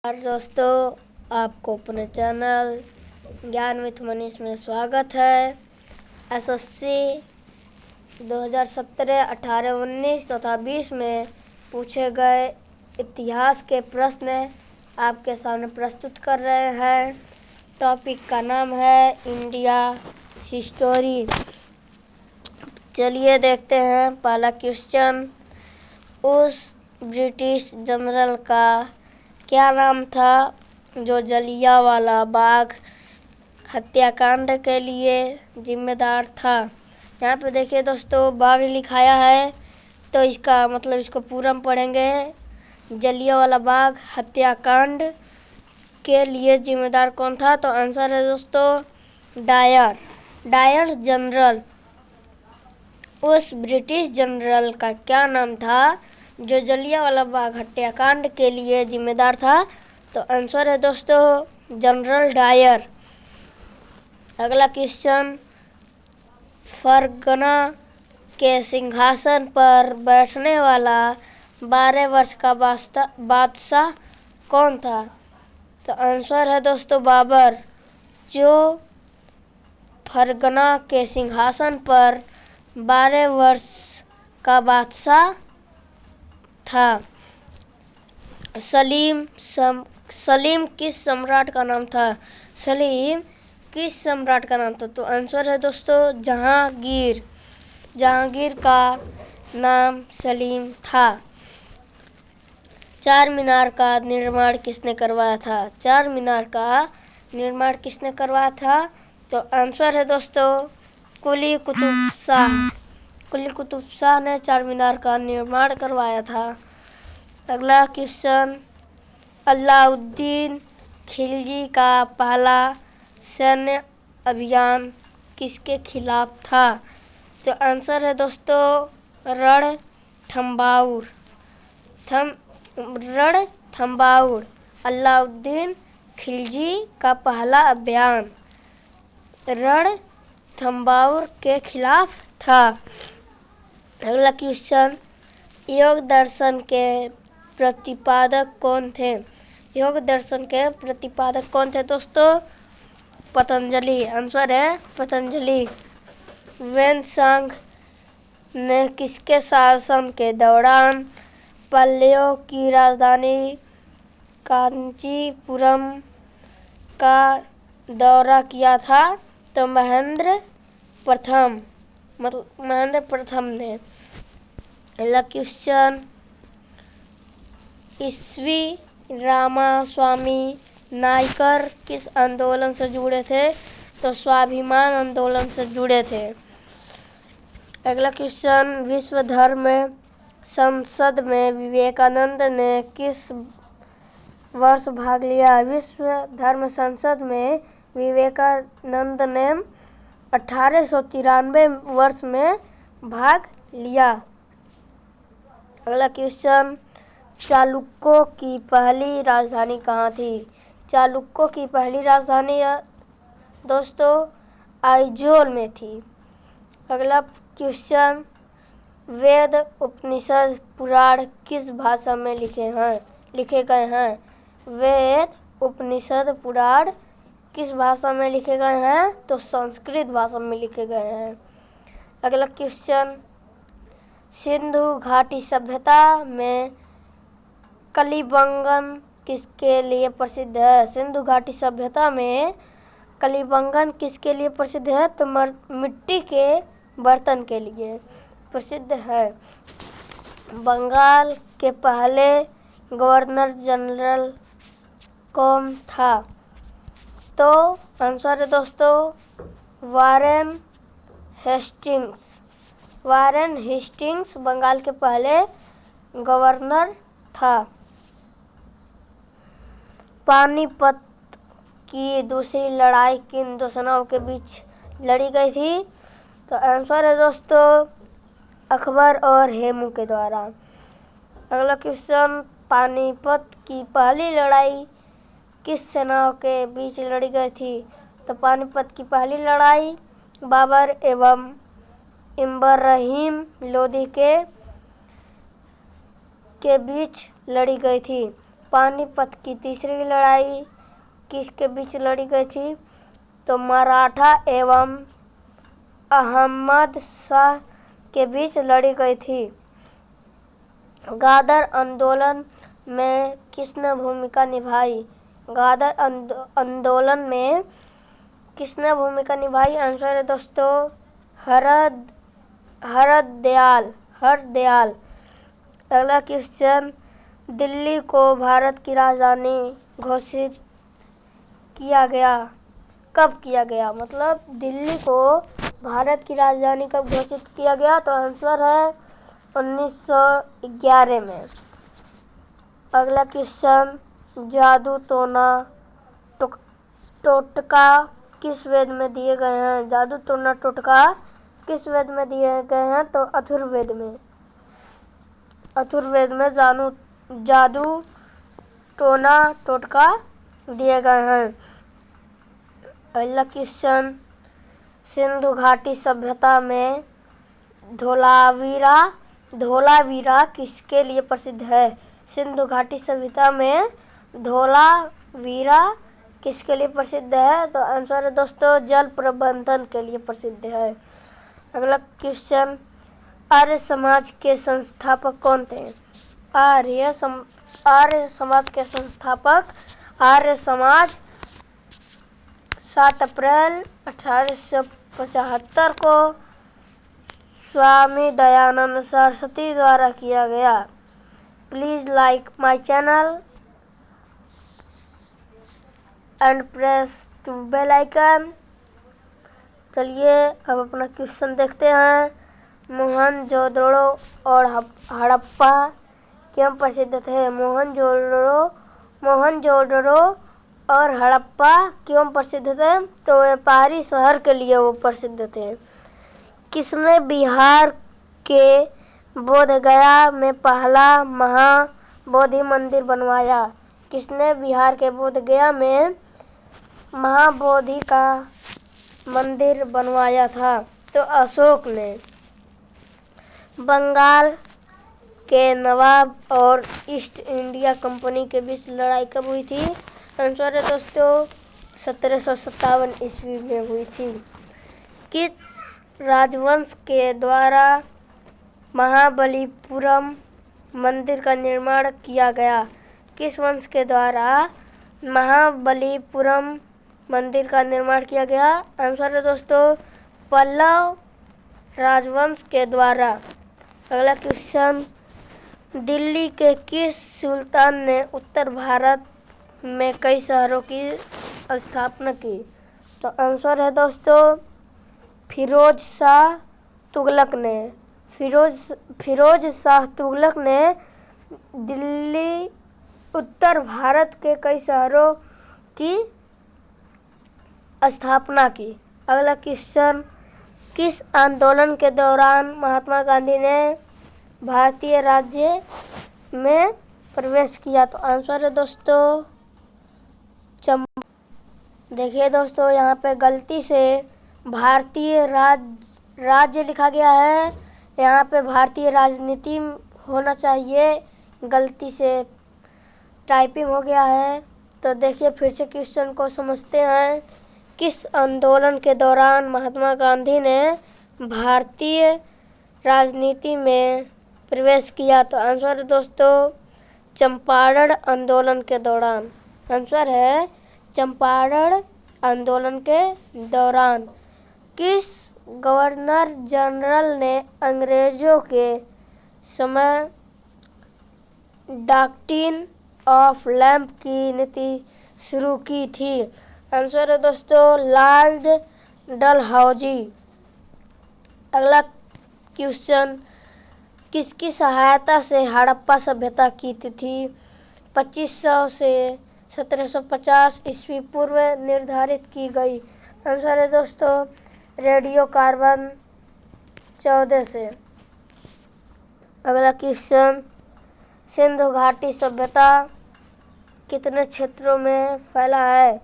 दोस्तों, आपको अपने चैनल ज्ञान विथ मनीष में स्वागत है। एसएससी 2017, 18, 19 तथा 20 में पूछे गए इतिहास के प्रश्न आपके सामने प्रस्तुत कर रहे हैं। टॉपिक का नाम है इंडिया हिस्टोरी। चलिए देखते हैं पहला क्वेश्चन। उस ब्रिटिश जनरल का क्या नाम था जो जलियांवाला बाग हत्याकांड के लिए जिम्मेदार था? यहाँ पे देखिए दोस्तों, बाग लिखाया है तो इसका मतलब इसको पूरा हम पढ़ेंगे। जलियांवाला बाग हत्याकांड के लिए जिम्मेदार कौन था? तो आंसर है दोस्तों डायर जनरल। उस ब्रिटिश जनरल का क्या नाम था जो जलियांवाला बाग हत्याकांड के लिए जिम्मेदार था? तो आंसर है दोस्तों जनरल डायर। अगला क्वेश्चन। फरगना के सिंहासन पर बैठने वाला 12 वर्ष का बादशाह कौन था? तो आंसर है दोस्तों बाबर, जो फरगना के सिंहासन पर 12 वर्ष का बादशाह था। सलीम किस सम्राट का नाम था? सलीम किस सम्राट का नाम था? तो आंसर है दोस्तों जहांगीर का नाम सलीम था। चार मीनार का निर्माण किसने करवाया था? चार मीनार का निर्माण किसने करवाया था? तो आंसर है दोस्तों कुली कुतुब शाह ने चार मीनार का निर्माण करवाया था। अगला क्वेश्चन। अलाउद्दीन खिलजी का पहला सैन्य अभियान किसके खिलाफ था? तो आंसर है दोस्तों रणथंबाउर। अलाउद्दीन खिलजी का पहला अभियान रणथंबाउर के खिलाफ था। अगला क्वेश्चन। योग दर्शन के प्रतिपादक कौन थे? योग दर्शन के प्रतिपादक कौन थे दोस्तों? पतंजलि। आंसर है पतंजलि। वेनसांग ने किसके शासन के दौरान पल्लवों की राजधानी कांचीपुरम का दौरा किया था? तो महेंद्र प्रथम ने। अगला क्वेश्चन। ईसवी रामास्वामी नायकर किस आंदोलन से जुड़े थे? तो स्वाभिमान आंदोलन से जुड़े थे। अगला क्वेश्चन। विश्व धर्म संसद में विवेकानंद ने किस वर्ष भाग लिया? विश्व धर्म संसद में विवेकानंद ने 1893 वर्ष में भाग लिया। अगला क्वेश्चन। चालुक्यों की पहली राजधानी कहाँ थी? चालुक्यों की पहली राजधानी दोस्तों आइजोल में थी। अगला क्वेश्चन। वेद उपनिषद पुराण किस भाषा में लिखे गए हैं? वेद उपनिषद पुराण किस भाषा में लिखे गए हैं? तो संस्कृत भाषा में लिखे गए हैं। अगला क्वेश्चन। सिंधु घाटी सभ्यता में कलिबंगन किसके लिए प्रसिद्ध है? सिंधु घाटी सभ्यता में कलिबंगन किसके लिए प्रसिद्ध है? तो मिट्टी के बर्तन के लिए प्रसिद्ध है। बंगाल के पहले गवर्नर जनरल कौन था? तो आंसर है दोस्तों वारेन हेस्टिंग्स बंगाल के पहले गवर्नर था। पानीपत की दूसरी लड़ाई किन दो सेनाओं के बीच लड़ी गई थी? तो आंसर है दोस्तों अकबर और हेमू के द्वारा। अगला क्वेश्चन। पानीपत की पहली लड़ाई किस सेनाओं के बीच लड़ी गई थी? तो पानीपत की पहली लड़ाई बाबर एवं इब्राहिम लोदी के बीच लड़ी गई थी। पानीपत की तीसरी लड़ाई किसके बीच लड़ी गई थी? तो मराठा एवं अहमद शाह के बीच लड़ी गई थी। गादर आंदोलन में किसने भूमिका निभाई? गादर आंदोलन में किसने भूमिका निभाई? आंसर है दोस्तों हरदयाल। अगला क्वेश्चन, दिल्ली को भारत की राजधानी घोषित किया गया, कब किया गया? मतलब दिल्ली को भारत की राजधानी कब घोषित किया गया? तो आंसर है 1911 में। अगला क्वेश्चन, जादू टोना टोटका किस वेद में दिए गए हैं? जादू टोना टोटका किस वेद में दिए गए हैं? तो अथर्ववेद में। अथर्ववेद में जादू टोना टोटका दिए गए हैं। अगला क्वेश्चन, सिंधु घाटी सभ्यता में धोलावीरा किसके लिए प्रसिद्ध है? सिंधु घाटी सभ्यता में धोलावीरा किसके लिए प्रसिद्ध है? तो आंसर है दोस्तों जल प्रबंधन के लिए प्रसिद्ध है। अगला क्वेश्चन, आर्य समाज के संस्थापक कौन थे? आर्य समाज के संस्थापक, आर्य समाज 7 अप्रैल 1875 को स्वामी दयानंद सरस्वती द्वारा किया गया। Please like my channel and press to bell icon. चलिए अब अपना क्वेश्चन देखते हैं। मोहनजोदड़ो और हड़प्पा क्यों प्रसिद्ध थे? मोहनजोदड़ो और हड़प्पा क्यों प्रसिद्ध थे? तो व्यापारी शहर के लिए वो प्रसिद्ध थे। किसने बिहार के बोधगया में पहला महाबोधि मंदिर बनवाया? किसने बिहार के बोधगया में महाबोधि का मंदिर बनवाया था? तो अशोक ने। बंगाल के नवाब और ईस्ट इंडिया कंपनी के बीच लड़ाई कब हुई थी? आंसर है दोस्तों 1757 ईस्वी में हुई थी। किस राजवंश के द्वारा महाबलीपुरम मंदिर का निर्माण किया गया? किस वंश के द्वारा महाबलीपुरम मंदिर का निर्माण किया गया? आंसर है दोस्तों पल्लव राजवंश के द्वारा। अगला क्वेश्चन, दिल्ली के किस सुल्तान ने उत्तर भारत में कई शहरों की स्थापना की? तो आंसर है दोस्तों फिरोज शाह तुगलक ने। फिरोज शाह तुगलक ने दिल्ली उत्तर भारत के कई शहरों की स्थापना की। अगला क्वेश्चन, किस आंदोलन के दौरान महात्मा गांधी ने भारतीय राज्य में प्रवेश किया? तो आंसर है दोस्तों देखिए दोस्तों यहाँ पे गलती से भारतीय राज्य लिखा गया है, यहाँ पे भारतीय राजनीति होना चाहिए, गलती से टाइपिंग हो गया है। तो देखिए फिर से क्वेश्चन को समझते हैं। किस आंदोलन के दौरान महात्मा गांधी ने भारतीय राजनीति में प्रवेश किया? तो आंसर है दोस्तों चंपारण आंदोलन के दौरान। आंसर है चंपारण आंदोलन के दौरान। किस गवर्नर जनरल ने अंग्रेजों के समय डॉक्ट्रिन ऑफ लैंप की नीति शुरू की थी? आंसर है दोस्तों लॉर्ड डलहौजी। अगला क्वेश्चन, किसकी सहायता से हड़प्पा सभ्यता की तिथि 2500 से 1750 ईस्वी पूर्व निर्धारित की गई? आंसर है दोस्तों रेडियो कार्बन 14 से। अगला क्वेश्चन, सिंधु घाटी सभ्यता कितने क्षेत्रों में फैला है?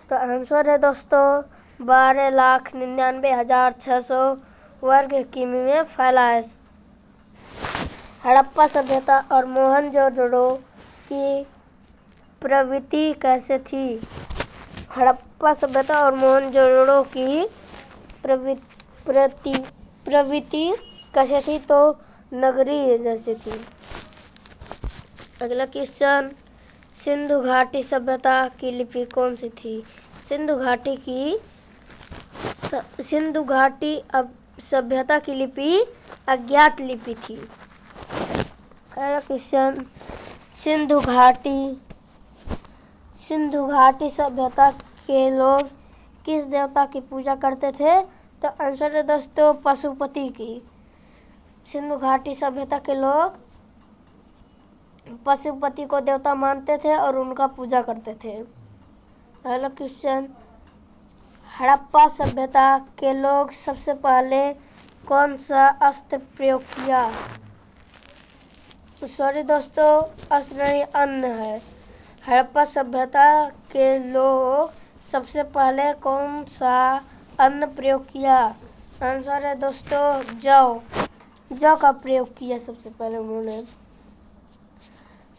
तो आंसर है दोस्तों 12,99,600 वर्ग किमी में फैला है। हड़प्पा सभ्यता और मोहनजोदड़ो की प्रवृत्ति कैसे थी? हड़प्पा सभ्यता और मोहनजोदड़ो की प्रवृत्ति कैसे थी? तो नगरीय जैसे थी। अगला क्वेश्चन, सिंधु घाटी सभ्यता की लिपि कौन सी थी? सिंधु घाटी सभ्यता की लिपि अज्ञात लिपि थी। अगला क्वेश्चन, सिंधु घाटी सभ्यता के लोग किस देवता की पूजा करते थे? तो आंसर है दोस्तों पशुपति की। सिंधु घाटी सभ्यता के लोग पशुपति को देवता मानते थे और उनका पूजा करते थे। अगला क्वेश्चन, हड़प्पा सभ्यता के लोग सबसे पहले कौन सा अस्त्र प्रयोग किया? सॉरी दोस्तों, अस्त्र नहीं, अन्न है। हड़प्पा सभ्यता के लोग सबसे पहले कौन सा अन्न प्रयोग किया? आंसर है दोस्तों जौ का प्रयोग किया सबसे पहले उन्होंने।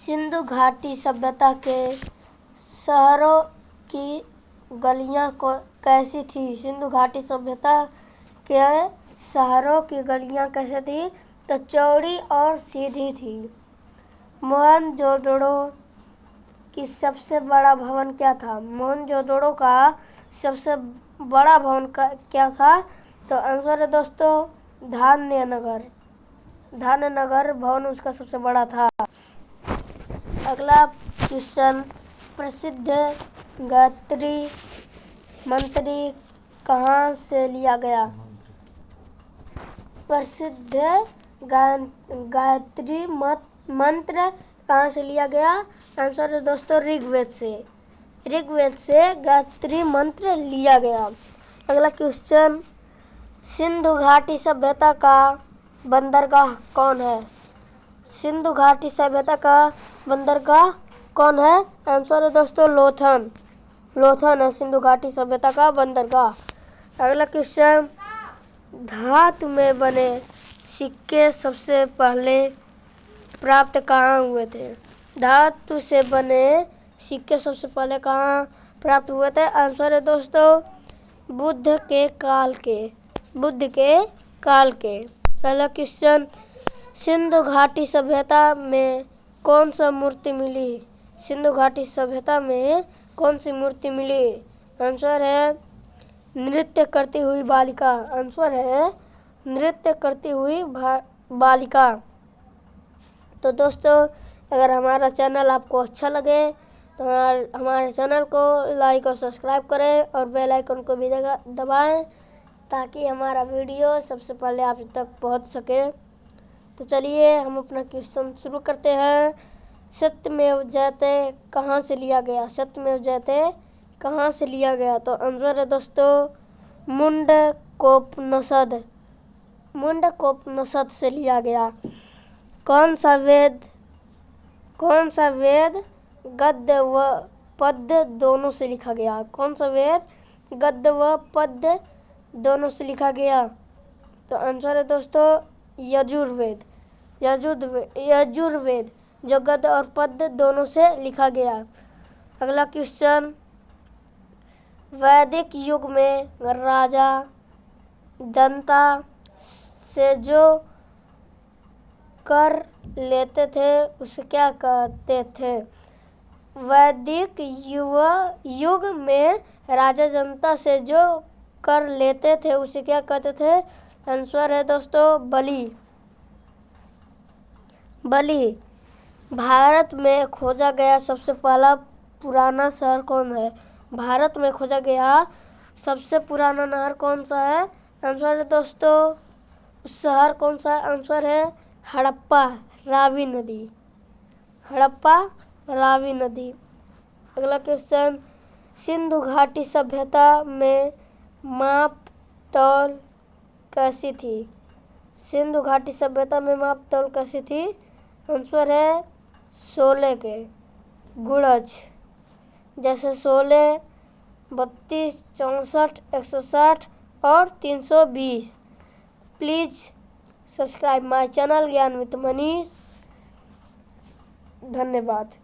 सिंधु घाटी सभ्यता के शहरों की गलियां कैसी थी? सिंधु घाटी सभ्यता के शहरों की गलियां कैसे थी? तो चौड़ी और सीधी थी। मोहनजोदड़ो की सबसे बड़ा भवन क्या था? मोहनजोदड़ो का सबसे बड़ा भवन क्या था? तो आंसर है दोस्तों धान्य नगर भवन उसका सबसे बड़ा था। अगला क्वेश्चन, प्रसिद्ध गायत्री मंत्र कहाँ से लिया गया? प्रसिद्ध गायत्री मंत्र कहाँ से लिया गया? आंसर है दोस्तों ऋग्वेद से गायत्री मंत्र लिया गया। अगला क्वेश्चन, सिंधु घाटी सभ्यता का बंदरगाह कौन है? सिंधु घाटी सभ्यता का बंदरगाह कौन है? आंसर है दोस्तों लोथन है सिंधु घाटी सभ्यता का बंदरगाह। अगला क्वेश्चन, धातु में बने सिक्के सबसे पहले प्राप्त कहाँ हुए थे? धातु से बने सिक्के सबसे पहले कहाँ प्राप्त हुए थे? आंसर है दोस्तों बुद्ध के काल के। पहला क्वेश्चन, सिंधु घाटी सभ्यता में कौन सा मूर्ति मिली? सिंधु घाटी सभ्यता में कौन सी मूर्ति मिली? आंसर है नृत्य करती हुई बालिका। आंसर है नृत्य करती हुई बालिका। तो दोस्तों, अगर हमारा चैनल आपको अच्छा लगे तो हमारे चैनल को लाइक और सब्सक्राइब करें और बेल आइकन को भी दबाएं ताकि हमारा वीडियो सबसे पहले आप तक पहुंच सके। तो चलिए हम अपना क्वेश्चन शुरू करते हैं। सत्यमेव जयते कहाँ से लिया गया? सत्यमेव जयते कहाँ से लिया गया? तो आंसर है दोस्तों मुंडकोपनिषद से लिया गया। कौन सा वेद गद्य व पद्य दोनों से लिखा गया? कौन सा वेद गद्य व पद्य दोनों से लिखा गया? तो आंसर है दोस्तों यजुर्वेद जो गद्य और पद्य दोनों से लिखा गया। अगला क्वेश्चन, वैदिक युग में राजा जनता से जो कर लेते थे उसे क्या कहते थे? वैदिक युग में राजा जनता से जो कर लेते थे उसे क्या कहते थे? आंसर है दोस्तों बलि। भारत में खोजा गया सबसे पहला पुराना शहर कौन है? भारत में खोजा गया सबसे पुराना नहर कौन सा है? आंसर है दोस्तों शहर कौन सा है? आंसर है हड़प्पा रावी नदी। अगला क्वेश्चन, सिंधु घाटी सभ्यता में माप तौल कैसी थी? सिंधु घाटी सभ्यता में माप तौल कैसी थी? आंसर है 16 के गुणज, जैसे 16, 32, 64, 160 और 320। प्लीज सब्सक्राइब माय चैनल ज्ञान विद मनीष। धन्यवाद।